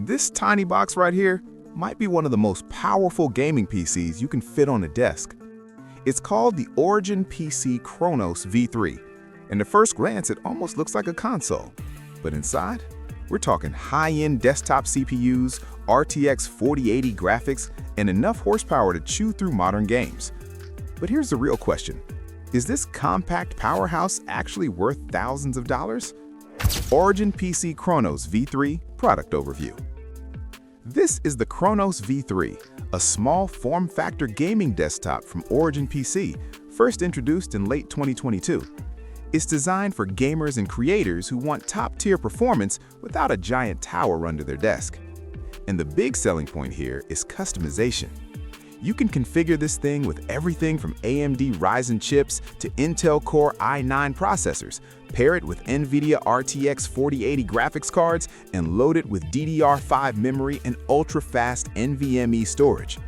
This tiny box right here might be one of the most powerful gaming PCs you can fit on a desk. It's called the Origin PC Chronos V3, and at first glance it almost looks like a console. But inside, we're talking high-end desktop CPUs, RTX 4080 graphics, and enough horsepower to chew through modern games. But here's the real question. Is this compact powerhouse actually worth thousands of dollars? Origin PC Chronos V3 Product Overview. This is the Chronos V3, a small form-factor gaming desktop from Origin PC, first introduced in late 2022. It's designed for gamers and creators who want top-tier performance without a giant tower under their desk. And the big selling point here is customization. You can configure this thing with everything from AMD Ryzen chips to Intel Core i9 processors, pair it with NVIDIA RTX 4080 graphics cards, and load it with DDR5 memory and ultra-fast NVMe storage.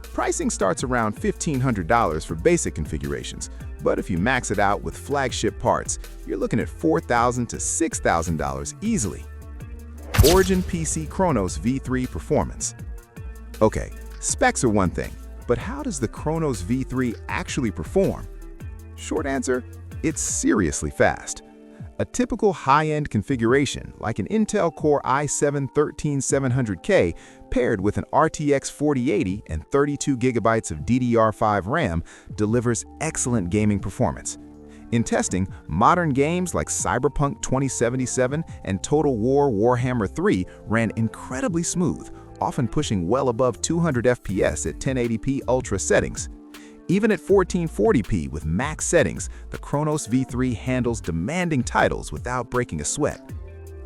Pricing starts around $1,500 for basic configurations, but if you max it out with flagship parts, you're looking at $4,000 to $6,000 easily. Origin PC Chronos V3 Performance. Okay, specs are one thing, but how does the Chronos V3 actually perform? Short answer, it's seriously fast. A typical high-end configuration, like an Intel Core i7-13700K paired with an RTX 4080 and 32 GB of DDR5 RAM, delivers excellent gaming performance. In testing, modern games like Cyberpunk 2077 and Total War Warhammer III ran incredibly smooth, often pushing well above 200 FPS at 1080p Ultra settings. Even at 1440p with max settings, the Chronos V3 handles demanding titles without breaking a sweat.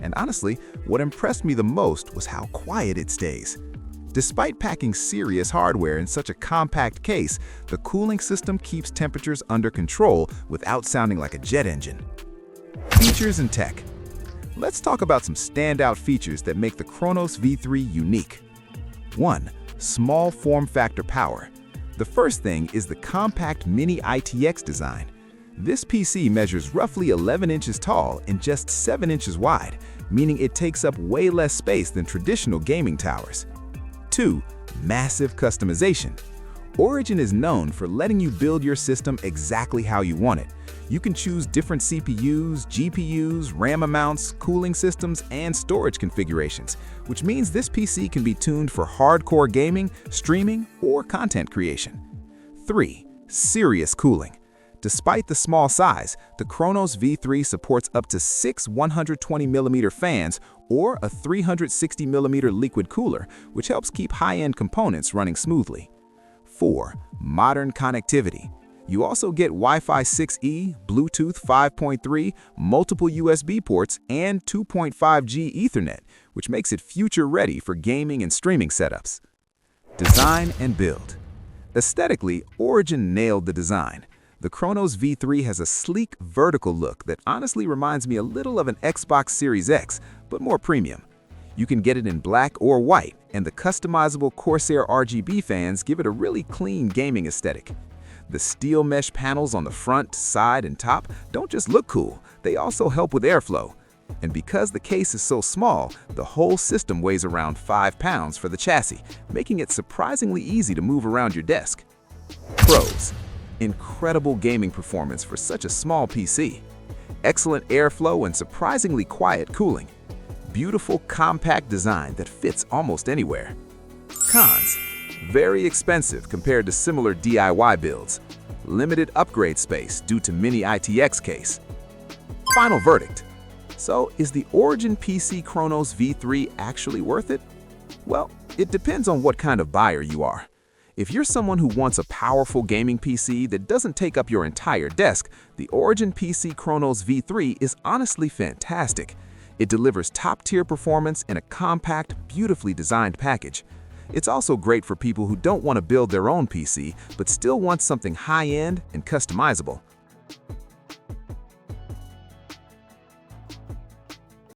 And honestly, what impressed me the most was how quiet it stays. Despite packing serious hardware in such a compact case, the cooling system keeps temperatures under control without sounding like a jet engine. Features and tech. Let's talk about some standout features that make the Chronos V3 unique. 1. Small form factor power. The first thing is the compact mini-ITX design. This PC measures roughly 11 inches tall and just 7 inches wide, meaning it takes up way less space than traditional gaming towers. 2. Massive customization. Origin is known for letting you build your system exactly how you want it. You can choose different CPUs, GPUs, RAM amounts, cooling systems, and storage configurations, which means this PC can be tuned for hardcore gaming, streaming, or content creation. 3. Serious cooling. Despite the small size, the Chronos V3 supports up to 6 120mm fans or a 360mm liquid cooler, which helps keep high-end components running smoothly. 4. Modern connectivity. You also get Wi-Fi 6E, Bluetooth 5.3, multiple USB ports, and 2.5G Ethernet, which makes it future-ready for gaming and streaming setups. Design and build. Aesthetically, Origin nailed the design. The Chronos V3 has a sleek, vertical look that honestly reminds me a little of an Xbox Series X, but more premium. You can get it in black or white, and the customizable Corsair RGB fans give it a really clean gaming aesthetic. The steel mesh panels on the front, side, and top don't just look cool, they also help with airflow. And because the case is so small, the whole system weighs around 5 pounds for the chassis, making it surprisingly easy to move around your desk. Pros. Incredible gaming performance for such a small PC. Excellent airflow and surprisingly quiet cooling. Beautiful, compact design that fits almost anywhere. Cons. Very expensive compared to similar DIY builds. Limited upgrade space due to mini-ITX case. Final verdict. So, is the Origin PC Chronos V3 actually worth it? Well, it depends on what kind of buyer you are. If you're someone who wants a powerful gaming PC that doesn't take up your entire desk, the Origin PC Chronos V3 is honestly fantastic. It delivers top-tier performance in a compact, beautifully designed package. It's also great for people who don't want to build their own PC, but still want something high-end and customizable.